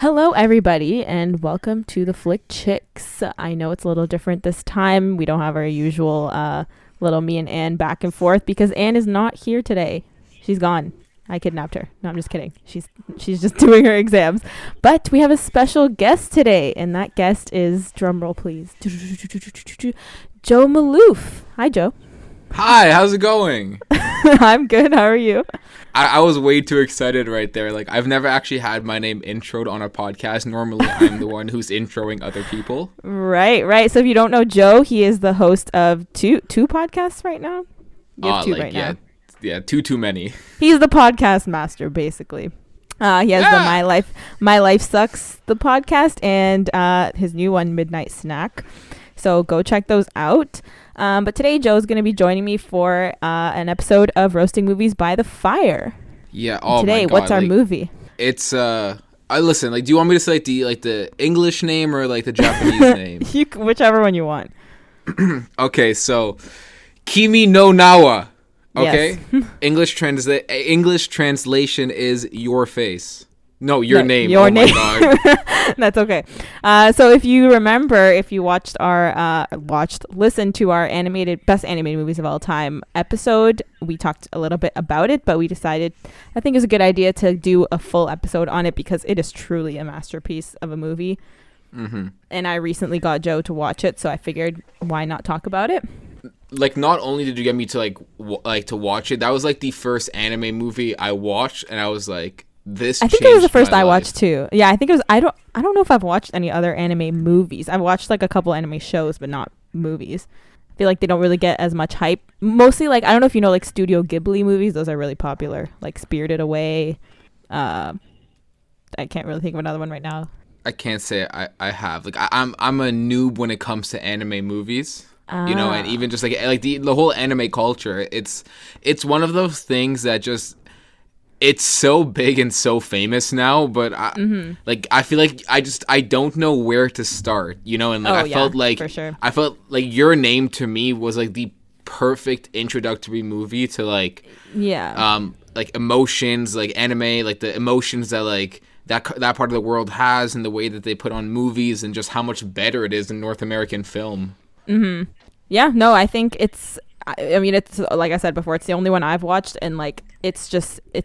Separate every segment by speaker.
Speaker 1: Hello, everybody, and welcome to the Flickchicks. I know it's a little different this time. We don't have our usual little me and Anne back and forth because Anne is not here today. She's gone. I kidnapped her. No, I'm just kidding. She's just doing her exams. But we have a special guest today, and that guest is, drumroll please, Joe Maloof. Hi, Joe.
Speaker 2: Hi, how's it going?
Speaker 1: I'm good. How are you?
Speaker 2: I was way too excited right there. Like, I've never actually had my name introed on a podcast. Normally, I'm the one who's introing other people.
Speaker 1: Right. So if you don't know Joe, he is the host of two podcasts right now. You have two right now.
Speaker 2: Yeah, too many.
Speaker 1: He's the podcast master, basically. He has the My Life Sucks, the podcast, and his new one, Midnight Snack. So go check those out. But today, Joe's going to be joining me for an episode of Roasting Movies by the Fire.
Speaker 2: Yeah. Oh
Speaker 1: today,
Speaker 2: my God.
Speaker 1: What's our movie?
Speaker 2: It's I listen. Like, do you want me to say the English name or like the Japanese name?
Speaker 1: Whichever one you want.
Speaker 2: Okay, so Kimi no Nawa. Okay.
Speaker 1: Yes.
Speaker 2: English translation is your face. No, your name.
Speaker 1: Your
Speaker 2: name.
Speaker 1: My God. That's okay. So if you remember, if you listened to our best animated movies of all time episode, we talked a little bit about it, but we decided, I think it's a good idea to do a full episode on it because it is truly a masterpiece of a movie.
Speaker 2: Mm-hmm.
Speaker 1: And I recently got Joe to watch it, so I figured why not talk about it?
Speaker 2: Like, not only did you get me to to watch it, that was like the first anime movie I watched, and I was like, I think it was the first I watched too. Yeah, I think it was. I don't know if I've watched any other anime movies. I've watched like a couple anime shows, but not movies. I feel like they don't really get as much hype. Mostly, like, I don't know if you know, like, Studio Ghibli movies. Those are really popular. Like Spirited Away. I can't really think of another one right now. I can't say I have. Like, I'm a noob when it comes to anime movies. You know, and even just like the whole anime culture. It's one of those things that just. It's so big and so famous now, but I feel like I don't know where to start, you know, and like felt like
Speaker 1: for sure.
Speaker 2: I felt like Your Name to me was like the perfect introductory movie to like emotions, like anime, like the emotions that like that part of the world has, and the way that they put on movies, and just how much better it is than North American film.
Speaker 1: Mm-hmm. Yeah, no, I think it's. I mean, it's like I said before, it's the only one I've watched, and like it's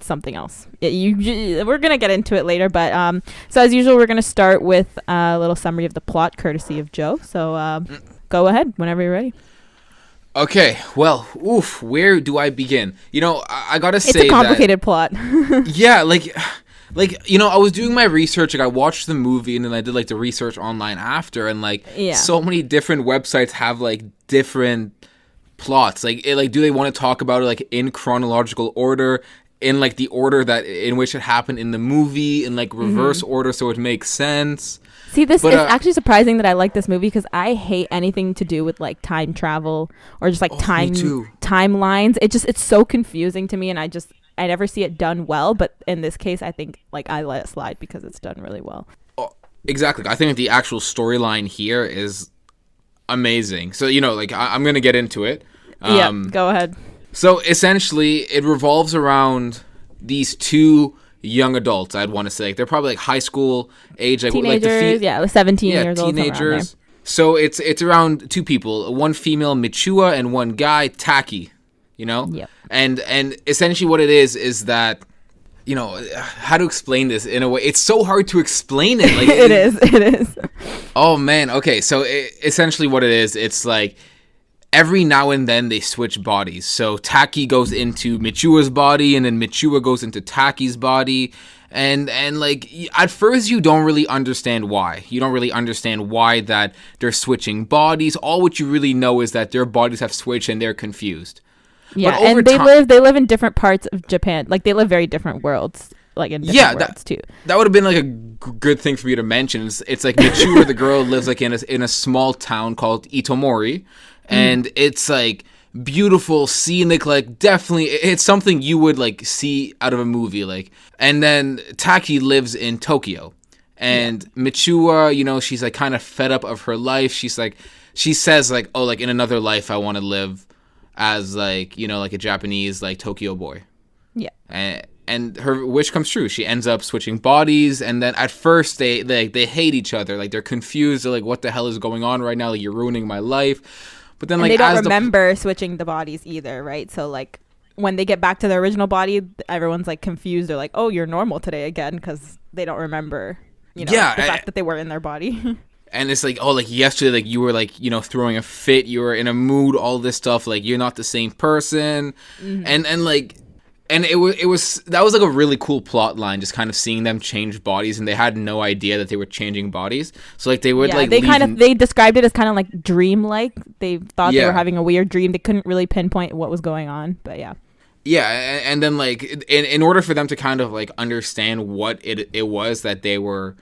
Speaker 1: something else. We're gonna get into it later, but so as usual, we're gonna start with a little summary of the plot, courtesy of Joe. So go ahead whenever you're ready.
Speaker 2: Okay, well, where do I begin? You know, I gotta say,
Speaker 1: it's a complicated plot.
Speaker 2: Yeah, like you know, I was doing my research. Like, I watched the movie, and then I did like the research online after, and like so many different websites have like different plots. Like, do they want to talk about it like in chronological order, in like the order that in which it happened in the movie, in like reverse order, so it makes sense?
Speaker 1: See, this is actually surprising that I like this movie, because I hate anything to do with like time travel or just like timelines. It's so confusing to me, and I never see it done well. But in this case, I think like I let it slide because it's done really well.
Speaker 2: Oh, exactly. I think the actual storyline here is amazing. So, you know, like I'm gonna get into it.
Speaker 1: Yeah, go ahead.
Speaker 2: So essentially, it revolves around these two young adults. I'd want to say, like, they're probably like high school age, like
Speaker 1: teenagers. 17 years old.
Speaker 2: Teenagers. So it's around two people, one female, Michua, and one guy, Taki. You know.
Speaker 1: Yep.
Speaker 2: And essentially, what it is that, you know, how to explain this in a way. It's so hard to explain it. Like,
Speaker 1: it is.
Speaker 2: Oh, man. Okay, so essentially what it is, it's like every now and then they switch bodies. So Taki goes into Michua's body, and then Michua goes into Taki's body. And like, at first you don't really understand why. You don't really understand why that they're switching bodies. All what you really know is that their bodies have switched and they're confused.
Speaker 1: Yeah, and they live in different parts of Japan. Like, they live very different worlds. Like, in different worlds too.
Speaker 2: That would have been like a good thing for me to mention. It's like Michua, the girl, lives like in a small town called Itomori, and it's like beautiful, scenic, like definitely it's something you would like see out of a movie. Like, and then Taki lives in Tokyo, and Michua, you know, she's like kind of fed up of her life. She's like, she says like, oh, like in another life I want to live as like, you know, like a Japanese like Tokyo boy.
Speaker 1: Yeah.
Speaker 2: and her wish comes true. She ends up switching bodies, and then at first they hate each other. Like, they're confused. They're like, what the hell is going on right now? Like, you're ruining my life. But then, like,
Speaker 1: they don't remember switching the bodies either, right? So, like, when they get back to their original body, everyone's, like, confused. They're like, oh, you're normal today again, because they don't remember, the fact that they were in their body.
Speaker 2: And it's like, oh, like, yesterday, like, you were, like, throwing a fit. You were in a mood, all this stuff. Like, you're not the same person. Mm-hmm. And it was that was like a really cool plot line, just kind of seeing them change bodies, and they had no idea that they were changing bodies. So like they would
Speaker 1: they described it as kind of like dream-like. They thought they were having a weird dream. They couldn't really pinpoint what was going on, but yeah.
Speaker 2: Yeah, and then like in order for them to kind of like understand what it was that they were,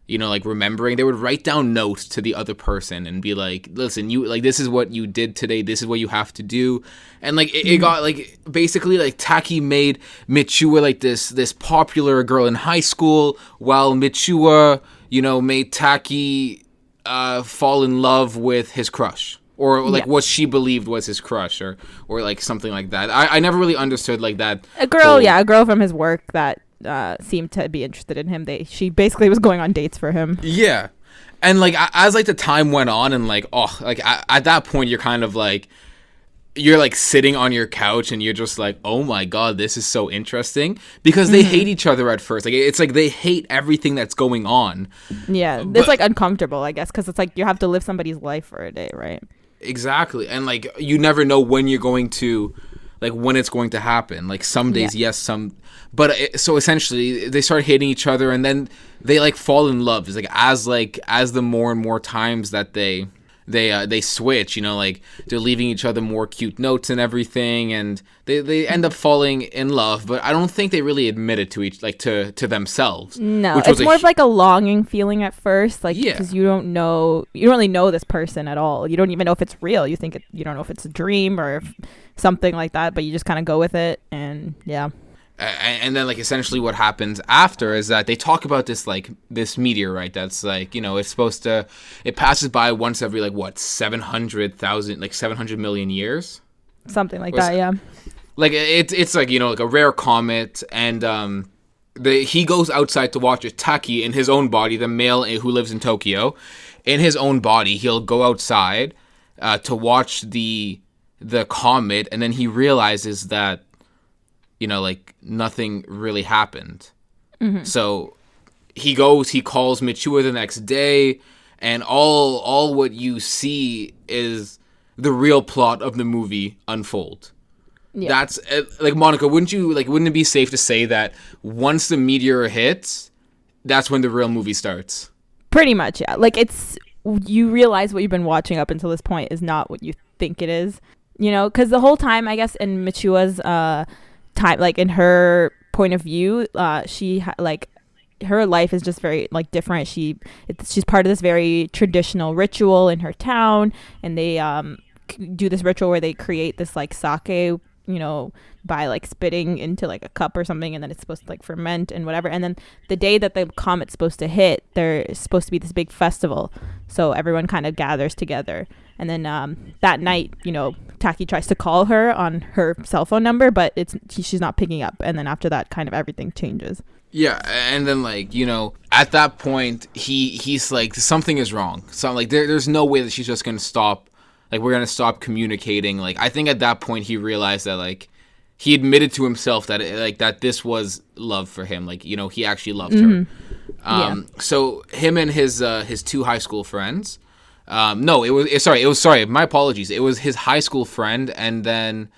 Speaker 2: like remembering, they would write down notes to the other person and be like, listen, you like, this is what you did today, this is what you have to do. And like it got like, basically like Taki made Michua like this popular girl in high school, while Michua, made Taki fall in love with his crush, or like what she believed was his crush, or like something like that. I never really understood like that.
Speaker 1: A girl from his work that seemed to be interested in him. She basically was going on dates for him.
Speaker 2: Yeah. And like as like the time went on, and like at that point you're kind of like, you're like sitting on your couch and you're just like, oh my god, this is so interesting, because they hate each other at first. Like it's like they hate everything that's going on.
Speaker 1: Yeah, it's like uncomfortable, I guess, because it's like you have to live somebody's life for a day, right?
Speaker 2: Exactly. And like you never know when you're going to, like, when it's going to happen. Like some days yes, some, but so essentially they start hating each other, and then they like fall in love. It's like as the more and more times that they switch, like they're leaving each other more cute notes and everything, and they end up falling in love. But I don't think they really admit it to themselves.
Speaker 1: No, it's more of like a longing feeling at first, like, because you don't really know this person at all. You don't even know if it's real. You don't know if it's a dream or something like that, but you just kind of go with it, and yeah.
Speaker 2: And then like essentially what happens after is that they talk about this meteorite that's like, it passes by once every 700 million years,
Speaker 1: something like that. Yeah,
Speaker 2: like it's like, like a rare comet, and he goes outside to watch it. Taki, in his own body, the male who lives in Tokyo, in his own body, he'll go outside to watch the comet, and then he realizes that like nothing really happened. Mm-hmm. So he calls Michua the next day, and all what you see is the real plot of the movie unfold. Yeah. That's like, Monica, wouldn't it be safe to say that once the meteor hits, that's when the real movie starts? Pretty much,
Speaker 1: yeah. Like, you realize what you've been watching up until this point is not what you think it is, because the whole time, I guess, in Michua's time, like in her point of view, she her life is just very like different. She's part of this very traditional ritual in her town, and they do this ritual where they create this like sake, by like spitting into like a cup or something, and then it's supposed to like ferment and whatever. And then the day that the comet's supposed to hit, there's supposed to be this big festival, so everyone kind of gathers together. And then that night, Taki tries to call her on her cell phone number, but she's not picking up. And then after that, kind of everything changes.
Speaker 2: Yeah, and then like, at that point, he's like, something is wrong. So like, there's no way that she's just gonna stop. Like, we're gonna stop communicating. Like, I think at that point he realized that like, he admitted to himself that that this was love for him. Like, he actually loved her. So him and his two high school friends. Sorry, my apologies. It was his high school friend, and then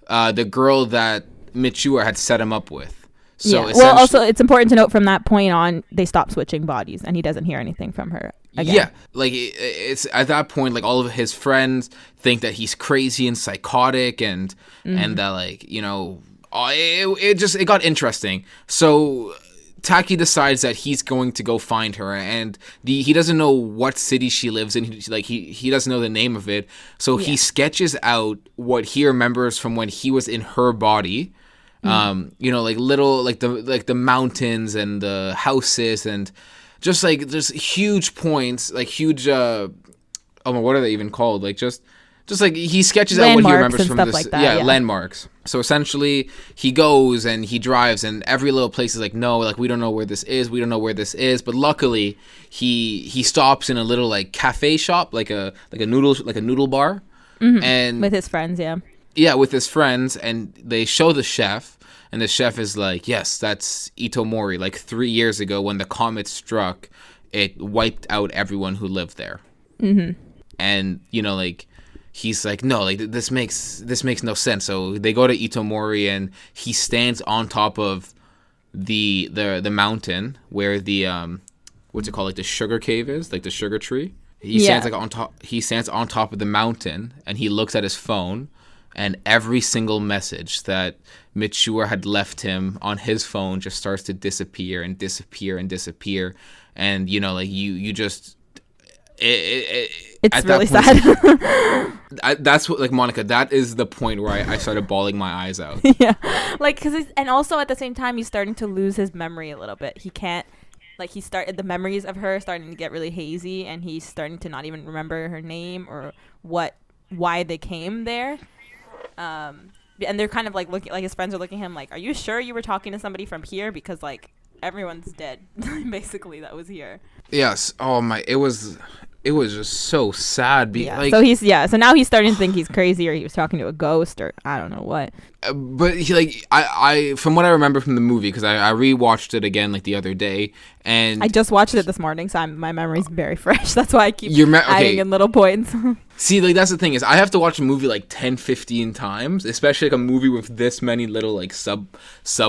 Speaker 2: the girl that Michua had set him up with. So
Speaker 1: yeah. Well, also, it's important to note from that point on, they stop switching bodies, and he doesn't hear anything from her again.
Speaker 2: Yeah, like it's at that point, like all of his friends think that he's crazy and psychotic, and that like, it got interesting. So Taki decides that he's going to go find her, and he doesn't know what city she lives in. He doesn't know the name of it, so he sketches out what he remembers from when he was in her body. Like little like the mountains and the houses, and just huge points, like huge what are they even called? Like just like he sketches out what he remembers from this, like that, landmarks. So essentially, he goes and he drives, and every little place is like, no, like we don't know where this is. We don't know where this is. But luckily, he stops in a little like cafe shop, like a noodle bar, and
Speaker 1: with his friends,
Speaker 2: yeah, with his friends, and they show the chef, and the chef is like, yes, that's Itomori. Like 3 years ago, when the comet struck, it wiped out everyone who lived there. And like. He's like, no, like this makes no sense. So they go to Itomori, and he stands on top of the mountain where the what's it called, like the sugar cave is, like the sugar tree. Stands like on top. He stands on top of the mountain, and he looks at his phone, and every single message that Michiwa had left him on his phone just starts to disappear and disappear and disappear, and like you just.
Speaker 1: It's really sad.
Speaker 2: That's what, like, Monica, that is the point where I started bawling my eyes out.
Speaker 1: Yeah, like, and also at the same time he's starting to lose his memory a little bit. He can't, like, the memories of her starting to get really hazy, and he's starting to not even remember her name or why they came there. And they're kind of like looking, like his friends are looking at him like, are you sure you were talking to somebody from here, because like everyone's dead basically that was here.
Speaker 2: Yes. Oh my, it was just so sad.
Speaker 1: So now he's starting to think he's crazy, or he was talking to a ghost, or I don't know what.
Speaker 2: But he, like, I from what I remember from the movie, because I rewatched it again like the other day, and
Speaker 1: I just watched it this morning, so my memory's very fresh. That's why I keep adding in little points.
Speaker 2: See, like, that's the thing, is I have to watch a movie like 10-15 times, especially like a movie with this many little like sub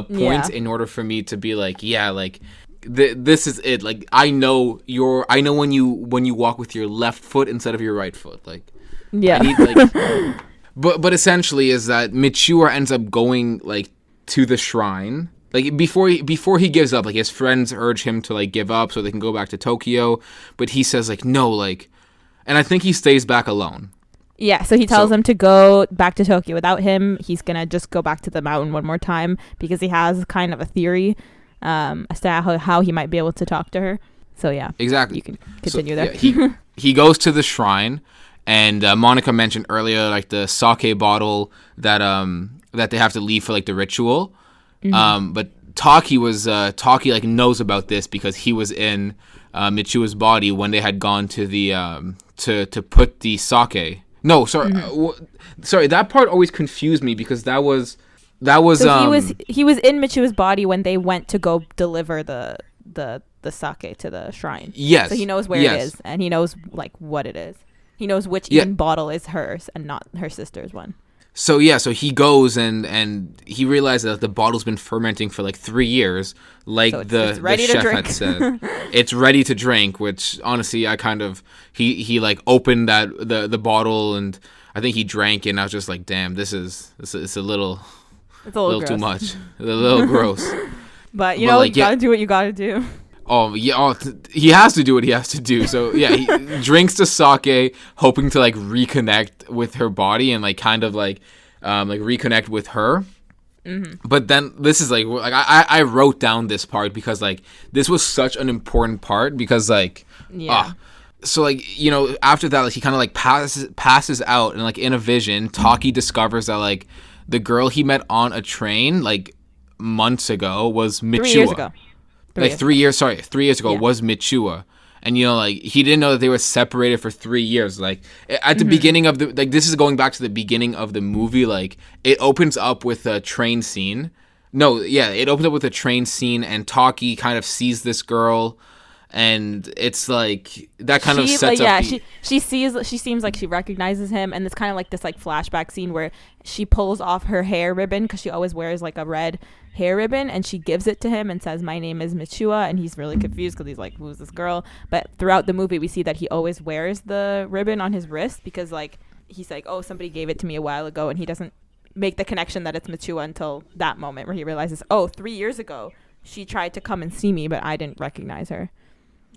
Speaker 2: points, in order for me to be like, yeah, like. This is it. Like, I know when you walk with your left foot instead of your right foot. Like,
Speaker 1: yeah.
Speaker 2: I need, like, but essentially is that Michiwa ends up going like to the shrine. Like before he gives up, like his friends urge him to like give up so they can go back to Tokyo, but he says like no, like, and I think he stays back alone.
Speaker 1: Yeah, so he tells them to go back to Tokyo. Without him, he's gonna just go back to the mountain one more time, because he has kind of a theory. As to how he might be able to talk to her. So yeah,
Speaker 2: exactly.
Speaker 1: You can continue there.
Speaker 2: Yeah, he goes to the shrine, and Monica mentioned earlier like the sake bottle that they have to leave for like the ritual. But Taki like knows about this because he was in Michiwa's body when they had gone to the to put the sake. No, sorry, sorry. That part always confused me, because that was. So he was in Michiwa's body when they went to go deliver the sake to the shrine. Yes.
Speaker 1: So he knows where it is, and he knows like what it is. He knows which even bottle is hers and not her sister's one.
Speaker 2: So yeah, so he goes and he realizes that the bottle's been fermenting for like 3 years, like so the chef had said. It's ready to drink, which honestly I kind of he like opened the bottle, and I think he drank it, and I was just like, damn, it's a little too much. A little gross.
Speaker 1: But you gotta do what you gotta do.
Speaker 2: Oh, yeah. Oh, he has to do what he has to do. So, yeah, he drinks the sake, hoping to, like, reconnect with her body and, like, kind of, like reconnect with her. But then this is, like I wrote down this part because, like, this was such an important part because, like, so, like, after that, like, he kind of, like, passes out, and, like, in a vision, Taki discovers that, like, the girl he met on a train, like, months ago was Michiwa.
Speaker 1: 3 years ago.
Speaker 2: 3 years ago was Michiwa. And, like, he didn't know that they were separated for 3 years. Like, at the beginning of the, like, this is going back to the beginning of the movie. Like, it opens up with a train scene. It opens up with a train scene, and Taki kind of sees this girl. And it's like that kind of sets up.
Speaker 1: She seems like she recognizes him, and it's kind of like this like flashback scene where she pulls off her hair ribbon, because she always wears like a red hair ribbon, and she gives it to him and says, "My name is Michiwa," and he's really confused because he's like, "Who's this girl?" But throughout the movie, we see that he always wears the ribbon on his wrist, because like he's like, "Oh, somebody gave it to me a while ago," and he doesn't make the connection that it's Michiwa until that moment where he realizes, "Oh, 3 years ago she tried to come and see me, but I didn't recognize her."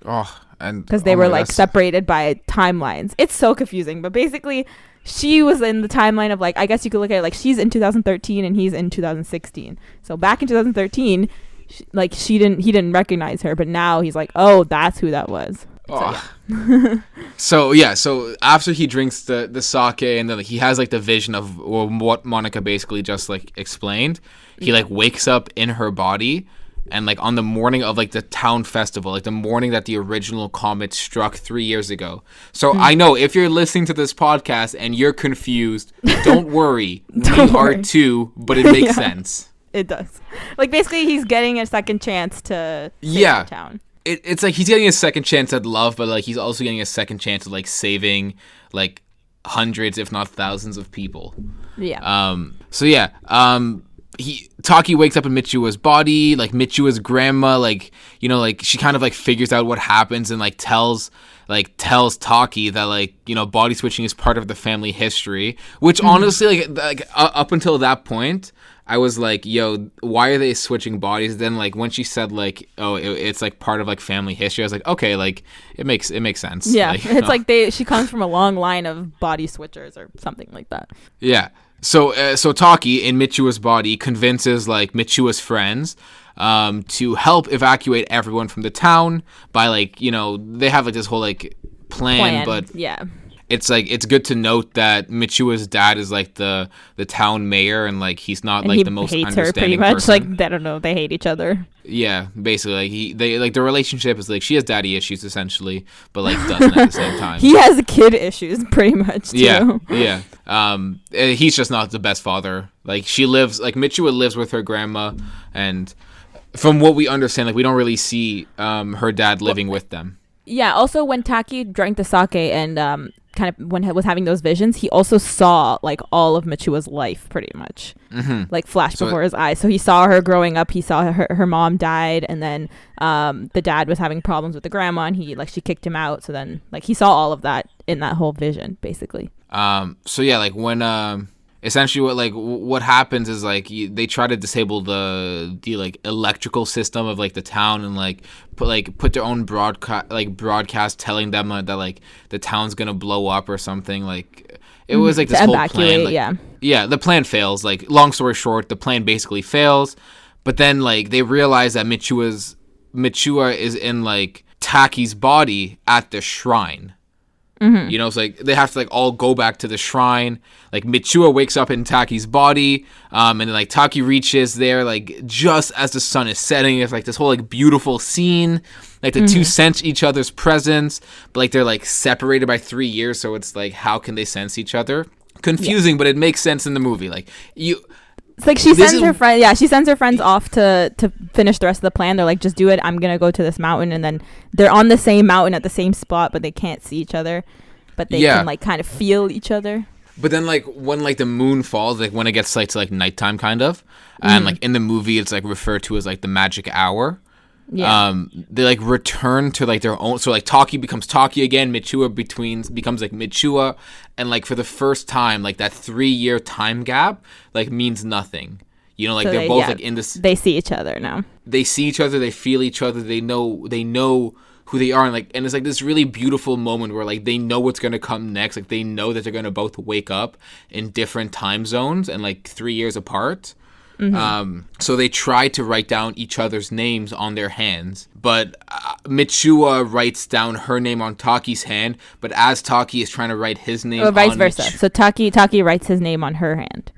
Speaker 2: Oh, and
Speaker 1: because they were like separated by timelines. It's so confusing, but basically she was in the timeline of, like, I guess you could look at it like she's in 2013 and he's in 2016. So back in 2013, he didn't recognize her, but now he's like, oh, that's who that was.
Speaker 2: Oh. So after he drinks the sake and then he has like the vision of what Monica basically just like explained, he like wakes up in her body, and like on the morning of like the town festival, like the morning that the original comet struck 3 years ago. So I know if you're listening to this podcast and you're confused, don't worry. We are too, but it makes sense.
Speaker 1: It does. Like basically he's getting a second chance to save the town.
Speaker 2: It's like he's getting a second chance at love, but like he's also getting a second chance at like saving like hundreds, if not thousands, of people.
Speaker 1: Yeah.
Speaker 2: Taki wakes up in Michiwa's body. Like Michiwa's grandma, like, you know, like she kind of like figures out what happens and like tells Taki that, like, you know, body switching is part of the family history. Which honestly, like up until that point, I was like, yo, why are they switching bodies? Then like when she said like, oh, it's like part of like family history, I was like, okay, like it makes sense.
Speaker 1: Yeah,
Speaker 2: like,
Speaker 1: it's like she comes from a long line of body switchers or something like that.
Speaker 2: Yeah. So Taki in Michiwa's body convinces like Michiwa's friends to help evacuate everyone from the town by, like, you know, they have like this whole like plan. But
Speaker 1: yeah.
Speaker 2: It's like, it's good to note that Michiwa's dad is like the town mayor, and like he's not like the most understanding person.
Speaker 1: He hates her pretty much. Like, I don't know, they hate each other.
Speaker 2: Yeah, basically, like the relationship is like she has daddy issues essentially, but like doesn't at the same time.
Speaker 1: He has kid issues pretty much too.
Speaker 2: Yeah. He's just not the best father. Like Michiwa lives with her grandma, and from what we understand, like we don't really see her dad living with them.
Speaker 1: Yeah. Also, when Taki drank the sake and kind of when he was having those visions, he also saw like all of Michiwa's life pretty much, like flash before his eyes. So he saw her growing up. He saw her mom died, and then the dad was having problems with the grandma, and she kicked him out. So then like he saw all of that in that whole vision, basically.
Speaker 2: So yeah, like when essentially what happens is like they try to disable the like electrical system of like the town, and like put their own broadcast telling them that like the town's gonna blow up or something. Like it was like this whole plan. Like, yeah, the plan fails. Like, long story short, the plan basically fails. But then like they realize that Michiwa is in like Taki's body at the shrine. You know, it's like they have to like all go back to the shrine. Like Michiwa wakes up in Taki's body, and then like Taki reaches there like just as the sun is setting. It's like this whole like beautiful scene. Like the two sense each other's presence, but like they're like separated by 3 years, so it's like how can they sense each other? Confusing, but it makes sense in the movie. Like
Speaker 1: it's like she sends her friend. Yeah, she sends her friends off to finish the rest of the plan. They're like, just do it. I'm gonna go to this mountain, and then they're on the same mountain at the same spot, but they can't see each other. But they can like kind of feel each other. But
Speaker 2: then like when like the moon falls, like when it gets like to like nighttime kind of, and like in the movie it's like referred to as like the magic hour. Yeah. They like return to like their own. So like Taki becomes Taki again. Michiwa becomes like Michiwa, and like for the first time, like that 3 year time gap like means nothing. You know, like so they're both like in this.
Speaker 1: They see each other now.
Speaker 2: They see each other. They feel each other. They know who they are, and it's like this really beautiful moment where like they know what's gonna come next. Like they know that they're gonna both wake up in different time zones and like 3 years apart. So they try to write down each other's names on their hands, but Michiwa writes down her name on Taki's hand, but as Taki is trying to write his name,
Speaker 1: vice versa. So Taki writes his name on her hand.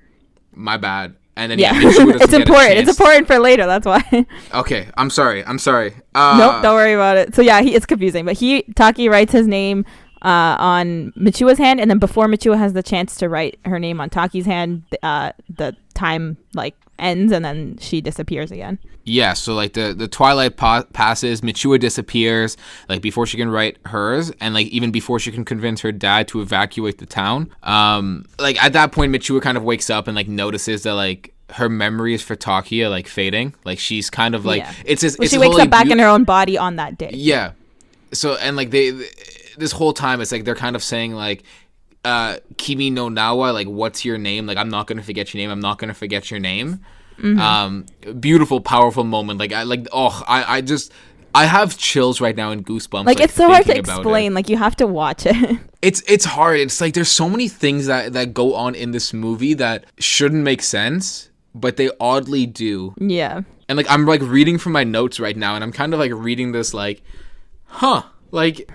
Speaker 2: My bad. And then it's
Speaker 1: important. It's important for later. That's why.
Speaker 2: Okay, I'm sorry.
Speaker 1: Nope, don't worry about it. So yeah, it's confusing, but Taki writes his name on Michiwa's hand, and then before Michiwa has the chance to write her name on Taki's hand, the time like ends, and then she disappears again.
Speaker 2: Yeah, so like the twilight passes, Michiwa disappears like before she can write hers, and like even before she can convince her dad to evacuate the town. Like at that point Michiwa kind of wakes up and like notices that like her memories for Taki are like fading. Like she's kind of like
Speaker 1: she wakes up back in her own body on that day.
Speaker 2: Yeah. So and like they this whole time it's like they're kind of saying like Kimi no Nawa, like what's your name? Like I'm not gonna forget your name. I'm not gonna forget your name. Beautiful, powerful moment. Like I have chills right now and goosebumps.
Speaker 1: Like it's so hard to explain. Like you have to watch it.
Speaker 2: It's hard. It's like there's so many things that go on in this movie that shouldn't make sense, but they oddly do.
Speaker 1: Yeah.
Speaker 2: And like I'm like reading from my notes right now, and I'm kind of like reading this like, huh. Like,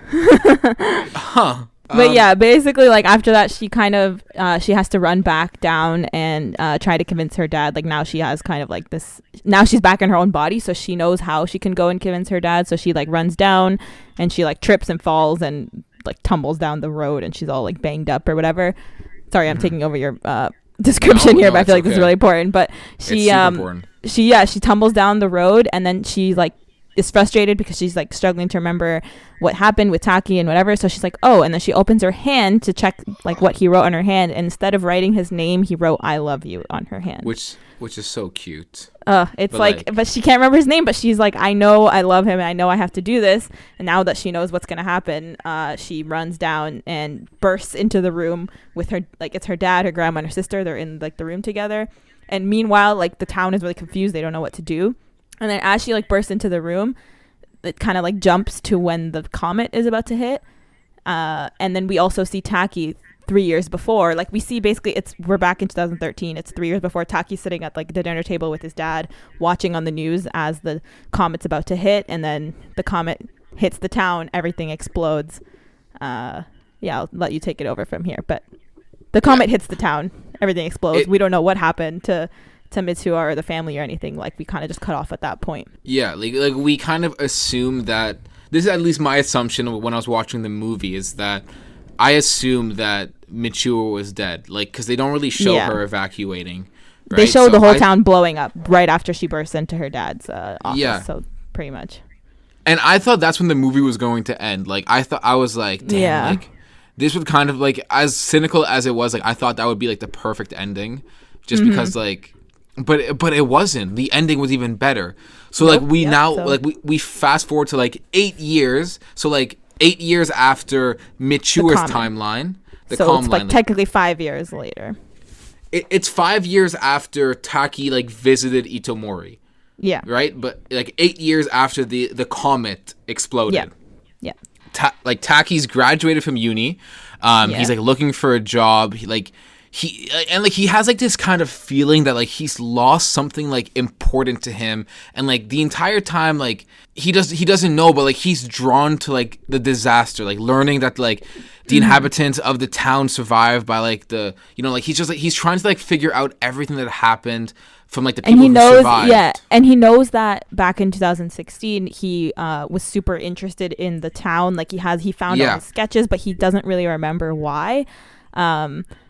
Speaker 2: huh.
Speaker 1: But yeah, basically, like, after that, she kind of, she has to run back down and try to convince her dad. Like, now she has kind of, like, this, now she's back in her own body, so she knows how she can go and convince her dad. So she, like, runs down, and she, like, trips and falls and, like, tumbles down the road, and she's all, like, banged up or whatever. Sorry, I'm taking over your description here, but I feel like this is really important. But she, important. She tumbles down the road, and then she, like, is frustrated because she's like struggling to remember what happened with Taki and whatever. So she's like, oh, and then she opens her hand to check like what he wrote on her hand, and instead of writing his name, he wrote "I love you" on her hand,
Speaker 2: which is so cute.
Speaker 1: It's but she can't remember his name, but she's like, I know I love him, and I know I have to do this. And now that she knows what's gonna happen, she runs down and bursts into the room with her, like, it's her dad, her grandma, and her sister. They're in like the room together, and meanwhile, like, the town is really confused. They don't know what to do. And then as she like bursts into the room, it kind of like jumps to when the comet is about to hit. And then we also see Taki 3 years before. Like, we see basically we're back in 2013. It's 3 years before. Taki's sitting at like the dinner table with his dad, watching on the news as the comet's about to hit. And then the comet hits the town. Everything explodes. Yeah, I'll let you take it over from here. But the comet hits the town. Everything explodes. We don't know what happened to Mitsuha or the family or anything. Like, we kind of just cut off at that point.
Speaker 2: Yeah, like we kind of assume that, this is at least my assumption when I was watching the movie, is that I assumed that Mitsuha was dead, like, because they don't really show her evacuating. Right?
Speaker 1: They show the whole town blowing up right after she bursts into her dad's office. Yeah. So pretty much.
Speaker 2: And I thought that's when the movie was going to end. Like, I was like, damn, like, this would kind of, like, as cynical as it was, like, I thought that would be like the perfect ending, just because, like, but it wasn't. The ending was even better. So like we fast forward to like 8 years. So like 8 years after Mitsuha's timeline.
Speaker 1: So it's like technically 5 years later.
Speaker 2: It's 5 years after Taki like visited Itomori.
Speaker 1: Yeah.
Speaker 2: Right? But like 8 years after the comet exploded.
Speaker 1: Yeah.
Speaker 2: Like Taki's graduated from uni. He's like looking for a job. He has like this kind of feeling that like he's lost something like important to him, and like the entire time like he doesn't know, but like he's drawn to like the disaster, like learning that like the inhabitants of the town survived by like the, you know, like he's trying to like figure out everything that happened from like the people who survived. Yeah,
Speaker 1: and he knows that back in 2016 he was super interested in the town. Like he found all the sketches, but he doesn't really remember why.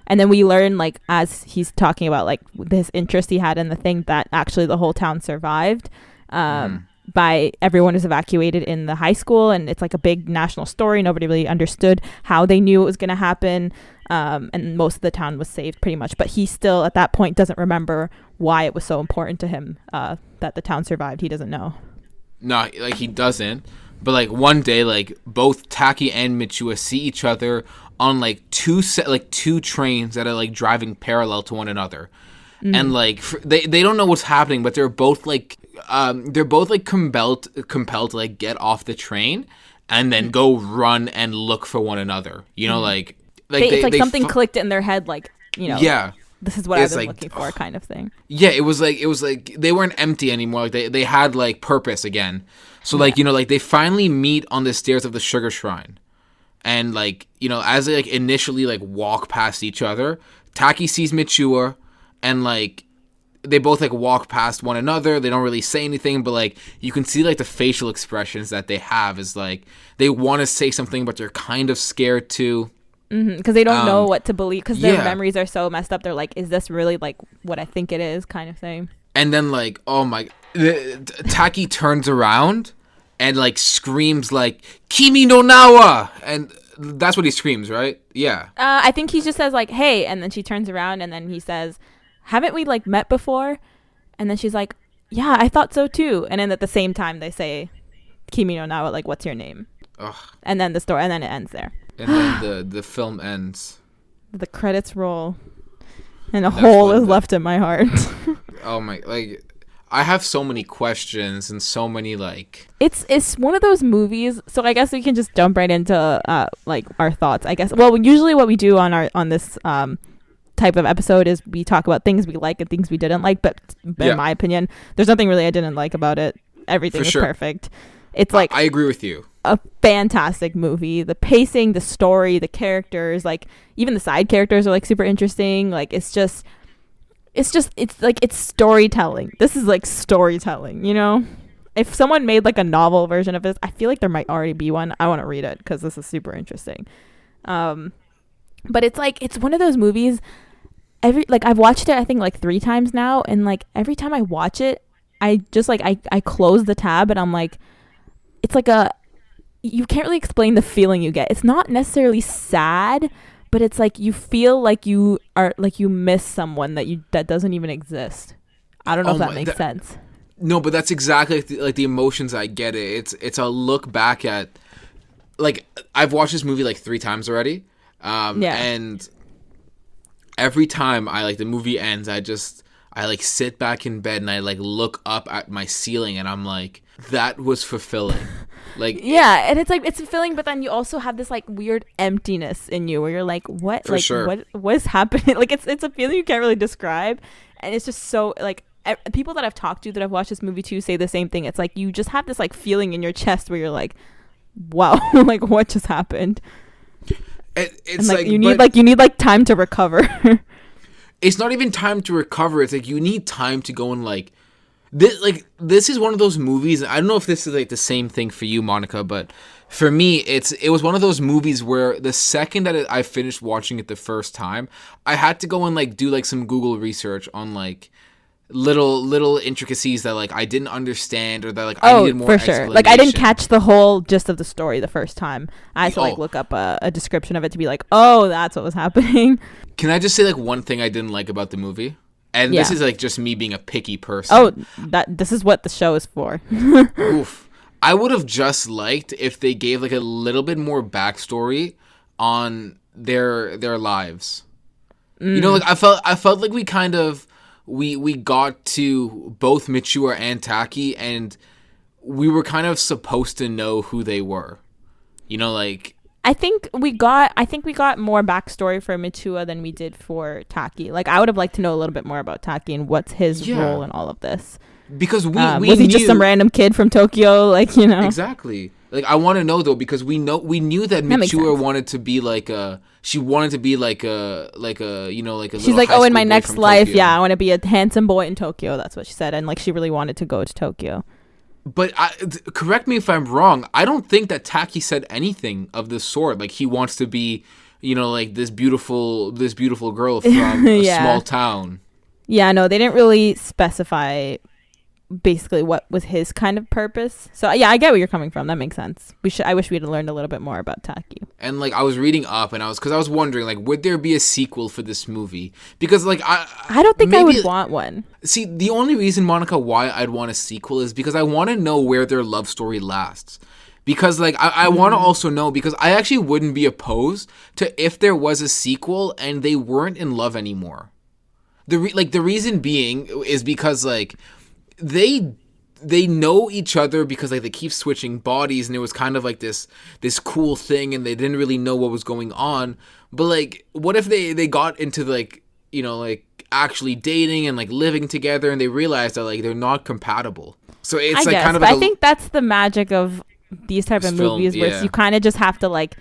Speaker 1: And then we learn, like, as he's talking about, like, this interest he had in the thing, that actually the whole town survived by everyone is evacuated in the high school. And it's, like, a big national story. Nobody really understood how they knew it was going to happen. And most of the town was saved pretty much. But he still, at that point, doesn't remember why it was so important to him that the town survived. He doesn't know.
Speaker 2: No, like, he doesn't. But, like, one day, like, both Taki and Mitsuha see each other on, like, two trains that are, like, driving parallel to one another. And, like, they don't know what's happening, but they're both, like, compelled to, like, get off the train and then go run and look for one another. You know, like
Speaker 1: it's like something clicked in their head, like, you know.
Speaker 2: Yeah.
Speaker 1: This is what I've been looking for, kind of thing.
Speaker 2: Yeah, it was like they weren't empty anymore. Like, they had, like, purpose again. So, like, you know, like, they finally meet on the stairs of the Sugar Shrine. And, like, you know, as they, like, initially, like, walk past each other, Taki sees Mitsuha, and, like, they both, like, walk past one another. They don't really say anything, but, like, you can see, like, the facial expressions that they have is, like, they want to say something, but they're kind of scared to.
Speaker 1: Because they don't know what to believe, because their memories are so messed up. They're like, is this really, like, what I think it is, kind of thing.
Speaker 2: And then, like, oh my, Taki turns around and, like, screams, like, Kimi no Nawa! And that's what he screams, right? Yeah.
Speaker 1: I think he just says, like, hey, and then she turns around and then he says, haven't we, like, met before? And then she's like, yeah, I thought so too. And then at the same time they say, Kimi no Nawa, like, what's your name?
Speaker 2: Ugh.
Speaker 1: And then it ends there.
Speaker 2: And then the film ends.
Speaker 1: The credits roll. And a hole is left in my heart.
Speaker 2: Oh my, like, I have so many questions and so many, like...
Speaker 1: It's one of those movies, so I guess we can just jump right into, like, our thoughts, I guess. Well, usually what we do on this type of episode is we talk about things we like and things we didn't like, but in my opinion, there's nothing really I didn't like about it. Everything is perfect. It's like...
Speaker 2: I agree with you.
Speaker 1: a fantastic movie. The pacing, the story, the characters, like even the side characters are like super interesting. Like it's like it's storytelling. This is like storytelling, you know? If someone made like a novel version of this, I feel like there might already be one. I want to read it because this is super interesting. But it's like, it's one of those movies, I've watched it I think like 3 times now, and like every time I watch it, I just like I close the tab and I'm like, it's like you can't really explain the feeling you get. It's not necessarily sad, but it's like you feel like you miss someone that doesn't even exist. I don't know if that makes sense.
Speaker 2: No, but that's exactly like the emotions I get. It's a look back at, like, I've watched this movie like 3 times already. And every time the movie ends, I like sit back in bed and I like look up at my ceiling and I'm like, that was fulfilling. Like,
Speaker 1: yeah, and it's like, it's fulfilling, but then you also have this like weird emptiness in you where you're like, what?
Speaker 2: For
Speaker 1: like
Speaker 2: sure.
Speaker 1: what's happening? Like it's a feeling you can't really describe, and it's just so like, people that I've talked to that have watched this movie too say the same thing. It's like you just have this like feeling in your chest where you're like, wow, like what just happened?
Speaker 2: It's
Speaker 1: like you need time to recover.
Speaker 2: It's not even time to recover. It's like you need time to go and like this is one of those movies. I don't know if this is like the same thing for you, Monica, but for me, it was one of those movies where the second that I finished watching it the first time, I had to go and like do like some Google research on like little intricacies that like I didn't understand, or that like I needed more
Speaker 1: for sure. Like I didn't catch the whole gist of the story the first time. I had to like look up a description of it to be like, oh, that's what was happening.
Speaker 2: Can I just say like one thing I didn't like about the movie? And this is like just me being a picky person.
Speaker 1: Oh, this is what the show is for.
Speaker 2: Oof. I would have just liked if they gave like a little bit more backstory on their lives. You know, like I felt like we kind of we got to both Michiwa and Taki, and we were kind of supposed to know who they were. You know, like
Speaker 1: I think we got more backstory for Michiwa than we did for Taki. Like I would have liked to know a little bit more about Taki and what's his role in all of this.
Speaker 2: Because we
Speaker 1: was he just some random kid from Tokyo, like, you know?
Speaker 2: Exactly. Like I want to know though, because we knew that Michiwa wanted to be like a you know, like a
Speaker 1: she's like, oh, in my next life, Tokyo. Yeah, I want to be a handsome boy in Tokyo. That's what she said, and like she really wanted to go to Tokyo.
Speaker 2: But correct me if I'm wrong. I don't think that Taki said anything of this sort. Like he wants to be, you know, like this beautiful girl from a small town.
Speaker 1: Yeah, no, they didn't really specify basically what was his kind of purpose. So yeah, I get where you're coming from. That makes sense. I wish we had learned a little bit more about Taki.
Speaker 2: And like I was reading up, and I was wondering like, would there be a sequel for this movie? Because like
Speaker 1: I don't think I would want one.
Speaker 2: See, the only reason, Monica, why I'd want a sequel is because I want to know where their love story lasts. Because like I want to also know, because I actually wouldn't be opposed to if there was a sequel and they weren't in love anymore. The reason being is because like they know each other because like they keep switching bodies, and it was kind of like this cool thing, and they didn't really know what was going on. But like, what if they got into like, you know, like actually dating and like living together, and they realized that like they're not compatible? So it's
Speaker 1: I think that's the magic of these type of movies, where you kind of just have to like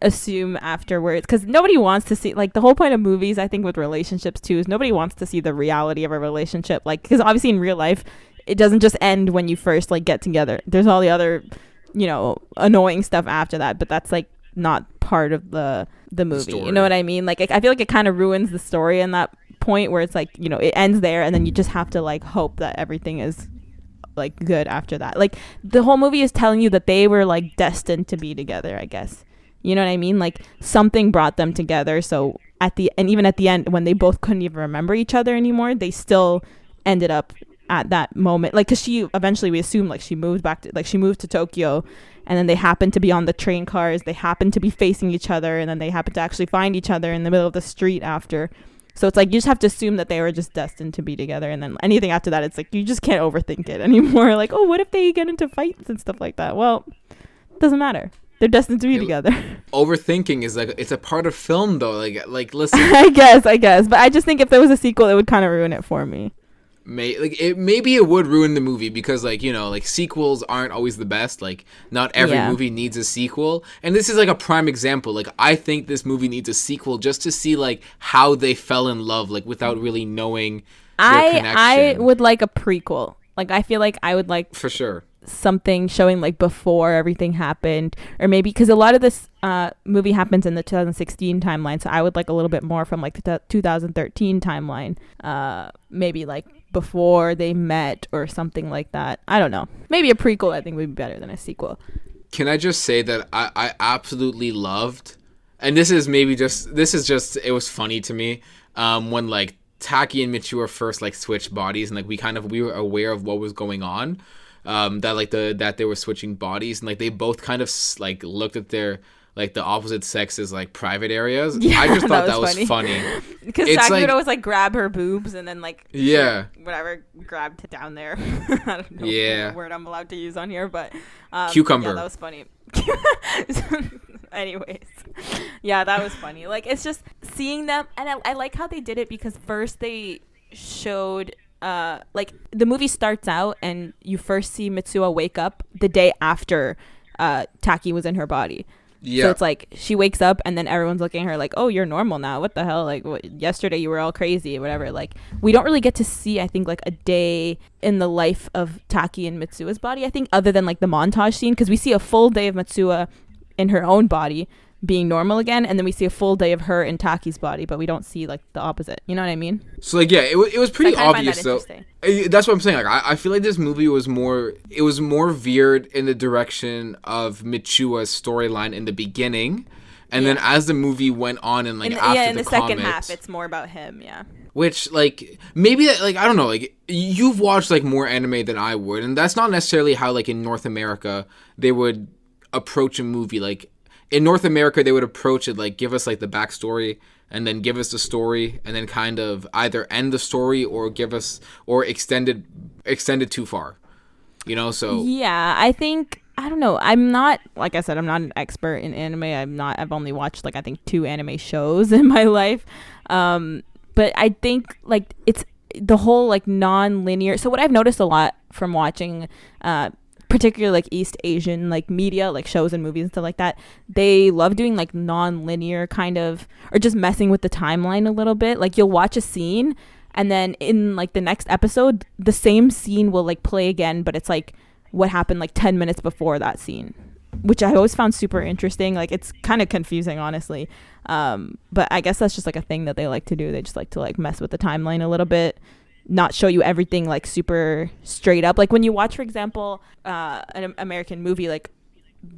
Speaker 1: assume afterwards, because nobody wants to see, like, the whole point of movies, I think, with relationships too, is nobody wants to see the reality of a relationship, like, because obviously in real life it doesn't just end when you first like get together. There's all the other, you know, annoying stuff after that, but that's like not part of the movie. You know what I mean? Like I feel like it kind of ruins the story in that point where it's like, you know, it ends there, and then you just have to like hope that everything is like good after that. Like the whole movie is telling you that they were like destined to be together, I guess. You know what I mean? Like something brought them together. So even at the end, when they both couldn't even remember each other anymore, they still ended up at that moment. Like, cause she eventually, we assume, like she moved to Tokyo, and then they happened to be on the train cars. They happened to be facing each other, and then they happened to actually find each other in the middle of the street after. So it's like, you just have to assume that they were just destined to be together. And then anything after that, it's like, you just can't overthink it anymore. Like, oh, what if they get into fights and stuff like that? Well, it doesn't matter. They're destined to be together.
Speaker 2: Overthinking is like, it's a part of film though. Like listen.
Speaker 1: I guess. But I just think if there was a sequel, it would kind of ruin it for me.
Speaker 2: maybe it would ruin the movie because like, you know, like sequels aren't always the best. Like not every movie needs a sequel, and this is like a prime example. Like I think this movie needs a sequel just to see like how they fell in love, like without really knowing their connection.
Speaker 1: I would like a prequel. Like I feel like I would like
Speaker 2: for sure
Speaker 1: something showing like before everything happened, or maybe because a lot of this movie happens in the 2016 timeline, so I would like a little bit more from like the 2013 timeline, maybe like before they met or something like that. I don't know, maybe a prequel I think would be better than a sequel.
Speaker 2: Can I just say that I absolutely loved, and this is just it was funny to me when like Taki and Mitsuo first like switched bodies, and like we were aware of what was going on, that they were switching bodies, and like they both kind of like looked at their like the opposite sex as like private areas.
Speaker 1: Yeah,
Speaker 2: I just thought that was funny
Speaker 1: because Taki would always like grab her boobs and then like whatever grabbed down there. I don't know what word I'm allowed to use on here, but
Speaker 2: cucumber.
Speaker 1: Yeah, that was funny. Anyways, yeah, that was funny. Like it's just seeing them, and I like how they did it because first they showed like the movie starts out and you first see Mitsuo wake up the day after Taki was in her body. Yeah. So it's like she wakes up and then everyone's looking at her like, oh, you're normal now. What the hell? Like yesterday you were all crazy or whatever. Like we don't really get to see, I think, like a day in the life of Taki and Mitsuo's body, I think, other than like the montage scene, because we see a full day of Mitsuo in her own body being normal again, and then we see a full day of her in Taki's body, but we don't see like the opposite. You know what I mean?
Speaker 2: So like, yeah, it was pretty obvious though. That's what I'm saying. Like I feel like this movie was more veered in the direction of Mitsuo's storyline in the beginning, and then as the movie went on and like in the
Speaker 1: second half, it's more about him. Yeah.
Speaker 2: Which like maybe like I don't know, like you've watched like more anime than I would, and that's not necessarily how like in North America they would approach a movie. Like in North America, they would approach it like give us like the backstory and then give us the story and then kind of either end the story or give us or extend it too far, you know. So
Speaker 1: yeah, I think I don't know. I'm not, like I said, I'm not an expert in anime. I've only watched like I think 2 anime shows in my life, but I think like it's the whole like non-linear. So what I've noticed a lot from watching particularly like East Asian like media, like shows and movies and stuff like that, they love doing like non-linear kind of, or just messing with the timeline a little bit. Like you'll watch a scene and then in like the next episode the same scene will like play again, but it's like what happened like 10 minutes before that scene, which I always found super interesting. Like it's kind of confusing, honestly, but I guess that's just like a thing that they like to do. They just like to like mess with the timeline a little bit, not show you everything like super straight up. Like when you watch, for example, an American movie, like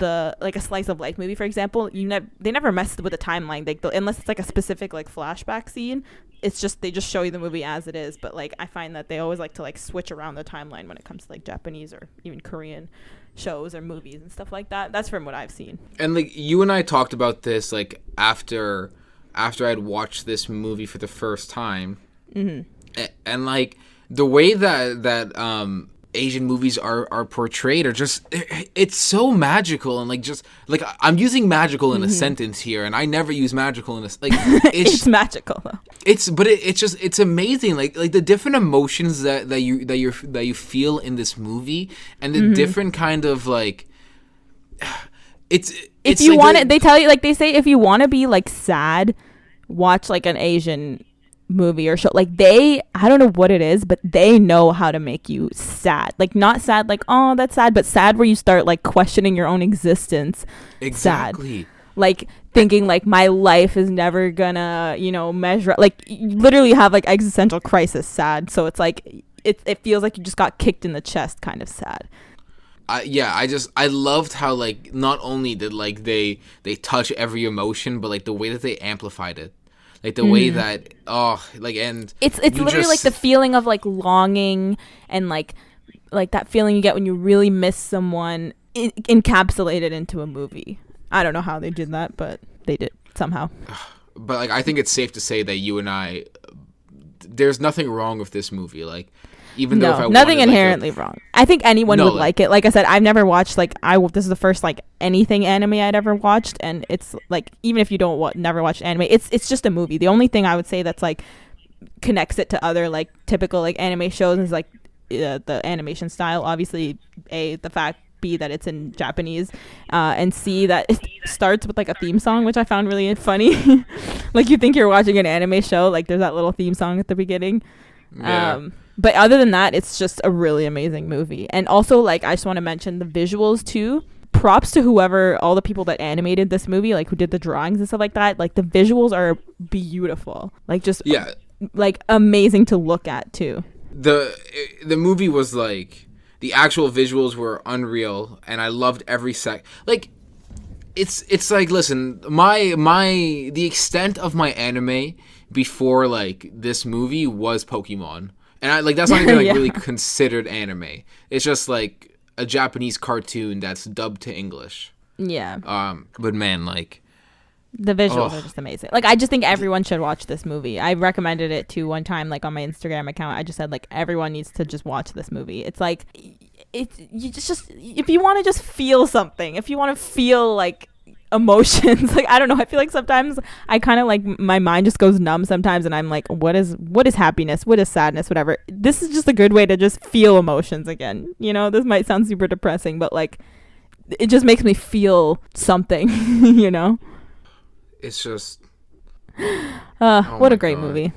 Speaker 1: a slice of life movie, for example, they never mess with the timeline, like unless it's like a specific like flashback scene. It's just they just show you the movie as it is. But like I find that they always like to like switch around the timeline when it comes to like Japanese or even Korean shows or movies and stuff like that. That's from what I've seen. And
Speaker 2: like you and I talked about this like after I'd watched this movie for the first time. Mm-hmm. And like the way that Asian movies are portrayed are just it's so magical, and like just like I'm using magical in a sentence here, and I never use magical in a like
Speaker 1: it's magical though.
Speaker 2: It's amazing, like the different emotions that you feel in this movie, and the different kind of like it's
Speaker 1: if you like want it, they tell you, like they say if you want to be like sad, watch like an Asian movie or show. Like I don't know what it is, but they know how to make you sad. Like not sad like, oh, that's sad, but sad where you start like questioning your own existence.
Speaker 2: Exactly.
Speaker 1: Sad. Like thinking like my life is never gonna, measure, like you literally have like existential crisis sad. So it's like it feels like you just got kicked in the chest kind of sad.
Speaker 2: I loved how like not only did like they touch every emotion, but like the way that they amplified it. Like the way that and
Speaker 1: it's literally like the feeling of like longing and like that feeling you get when you really miss someone encapsulated into a movie. I don't know how they did that, but they did somehow.
Speaker 2: But like I think it's safe to say that you and I, there's nothing wrong with this movie. Like even though if I
Speaker 1: nothing inherently wrong. I think anyone would like it. Like I said, I've never watched this is the first like anything anime I'd ever watched, and it's like even if you don't never watch anime, it's just a movie. The only thing I would say that's like connects it to other like typical like anime shows is like the animation style, obviously, the fact B that it's in Japanese, and C that it starts with like a theme song, which I found really funny. Like you think you're watching an anime show, like there's that little theme song at the beginning. But other than that, it's just a really amazing movie. And also, like, I just want to mention the visuals too. Props to all the people that animated this movie, like who did the drawings and stuff like that. Like the visuals are beautiful, like just like amazing to look at too.
Speaker 2: The movie was like, the actual visuals were unreal, and I loved every like it's like, listen, the extent of my anime before like this movie was Pokemon, and I like that's not even like really considered anime. It's just like a Japanese cartoon that's dubbed to English. But man, like
Speaker 1: the visuals are just amazing. Like I just think everyone should watch this movie. I recommended it to one time, like on my Instagram account. I just said like everyone needs to just watch this movie. It's like you just if you want to just feel something, if you want to feel like emotions, like I don't know, I feel like sometimes I kind of like my mind just goes numb sometimes, and I'm like, what is happiness, what is sadness, whatever. This is just a good way to just feel emotions again. You know, this might sound super depressing, but like it just makes me feel something. You know,
Speaker 2: it's just
Speaker 1: what a great movie.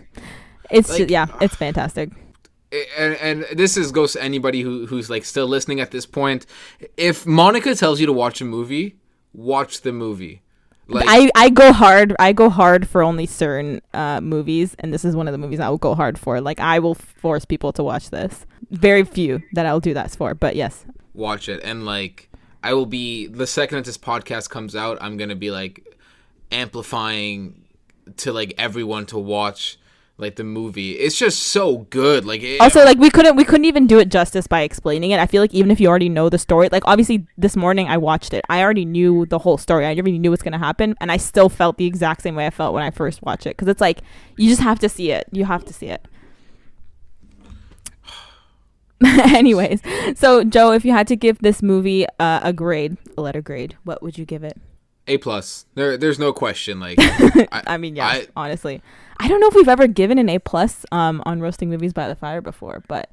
Speaker 1: It's like, it's fantastic.
Speaker 2: And this goes to anybody who's like still listening at this point. If Monica tells you to watch a movie, watch the movie. Like
Speaker 1: I go hard for only certain movies, and this is one of the movies I will go hard for. Like I will force people to watch this. Very few that I'll do that for, but yes,
Speaker 2: watch it. And like I will be, the second that this podcast comes out, I'm gonna be like amplifying to like everyone to watch like the movie. It's just so good. Like
Speaker 1: also like we couldn't even do it justice by explaining it. I feel like even if you already know the story, like obviously this morning I watched it, I already knew the whole story, I already knew what's gonna happen, and I still felt the exact same way I felt when I first watched it, because it's like you just have to see it. Anyways, so Joe, if you had to give this movie a letter grade, what would you give it?
Speaker 2: A+. There's no question. Like
Speaker 1: honestly, I don't know if we've ever given an A+ on Roasting Movies by the Fire before, but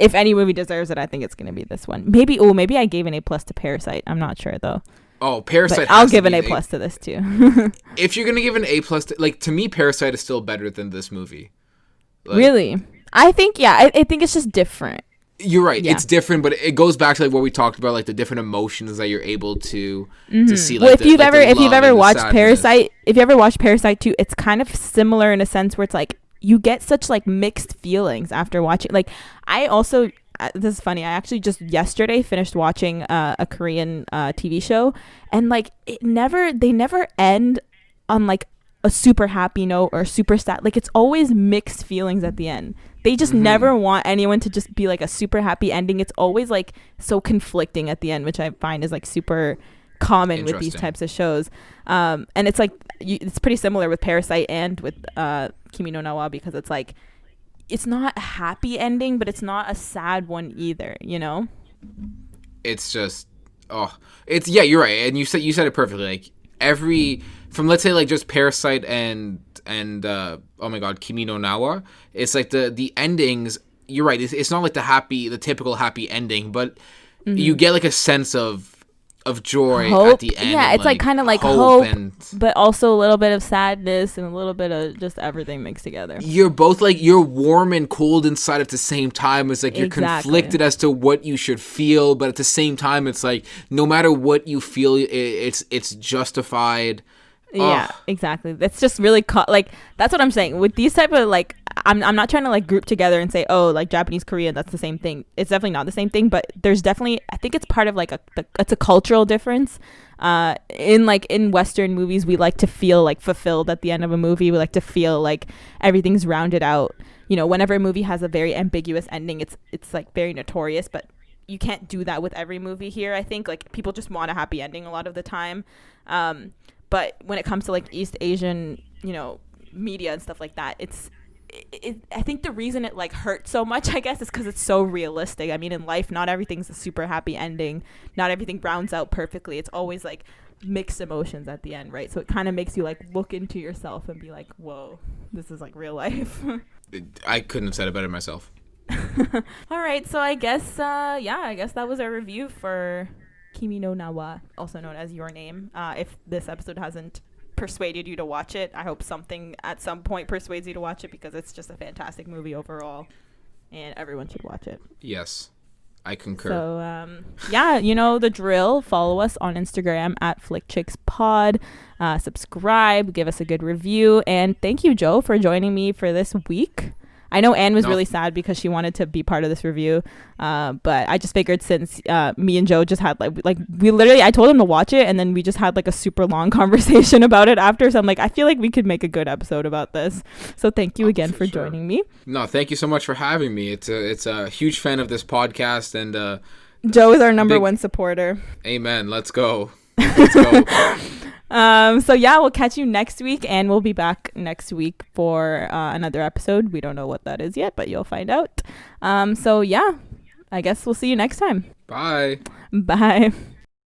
Speaker 1: if any movie deserves it, I think it's gonna be this one. Maybe I gave an A+ to Parasite. I'm not sure though.
Speaker 2: Oh, Parasite.
Speaker 1: But I'll give an A+ to this too.
Speaker 2: If you're gonna give an A+, to me, Parasite is still better than this movie. Like,
Speaker 1: really? I think I think it's just different.
Speaker 2: You're right. Yeah. It's different, but it goes back to like what we talked about, like the different emotions that you're able to see. Like,
Speaker 1: well, if you've ever watched Parasite, if you ever watched Parasite 2, it's kind of similar in a sense where it's like you get such like mixed feelings after watching. Like I also, this is funny, I actually just yesterday finished watching a Korean TV show, and like they never end on like a super happy note or super sad. Like it's always mixed feelings at the end. They just never want anyone to just be like a super happy ending. It's always like so conflicting at the end, which I find is like super common with these types of shows. And it's like it's pretty similar with Parasite and with Kimi no Na wa, because it's like it's not a happy ending, but it's not a sad one either, you know?
Speaker 2: It's just you're right. And you said it perfectly. Like from let's say like just Parasite and oh my god, Kimi no Na wa, it's like the endings, you're right, it's not like the typical happy ending, but you get like a sense of joy
Speaker 1: hope
Speaker 2: at the end.
Speaker 1: Yeah, it's like kind of like hope, but also a little bit of sadness and a little bit of just everything mixed together.
Speaker 2: You're both like, you're warm and cold inside at the same time. It's like you're conflicted as to what you should feel, but at the same time it's like no matter what you feel, it's justified.
Speaker 1: Yeah, exactly. That's just really like that's what I'm saying with these type of like I'm not trying to like group together and say, oh, like Japanese Korean, that's the same thing. It's definitely not the same thing, but there's definitely, I think it's part of like it's a cultural difference. In Western movies, we like to feel like fulfilled at the end of a movie. We like to feel like everything's rounded out. You know, whenever a movie has a very ambiguous ending, it's like very notorious, but you can't do that with every movie here. I think like people just want a happy ending a lot of the time. But when it comes to like East Asian, you know, media and stuff like that, I think the reason it like hurts so much, I guess, is because it's so realistic. I mean, in life, not everything's a super happy ending. Not everything rounds out perfectly. It's always like mixed emotions at the end, right? So it kind of makes you like look into yourself and be like, whoa, this is like real life.
Speaker 2: I couldn't have said it better myself.
Speaker 1: All right, so I guess that was our review for Kimi no Na wa, also known as Your Name. If this episode hasn't persuaded you to watch it, I hope something at some point persuades you to watch it, because it's just a fantastic movie overall and everyone should watch it.
Speaker 2: Yes, I concur.
Speaker 1: So you know the drill. Follow us on Instagram at flickchickspod. Subscribe, give us a good review, and thank you, Joe, for joining me for this week. I know Anne was really sad because she wanted to be part of this review, but I just figured since me and Joe just had like we literally, I told him to watch it, and then we just had like a super long conversation about it after. So I'm like, I feel like we could make a good episode about this. So thank you again for joining me.
Speaker 2: No, thank you so much for having me. It's a huge fan of this podcast, and
Speaker 1: Joe is our number one supporter.
Speaker 2: Amen. Let's go. Let's go.
Speaker 1: So yeah, we'll catch you next week, and we'll be back next week for another episode. We don't know what that is yet, but you'll find out. So yeah, I guess we'll see you next time.
Speaker 2: Bye.
Speaker 1: Bye.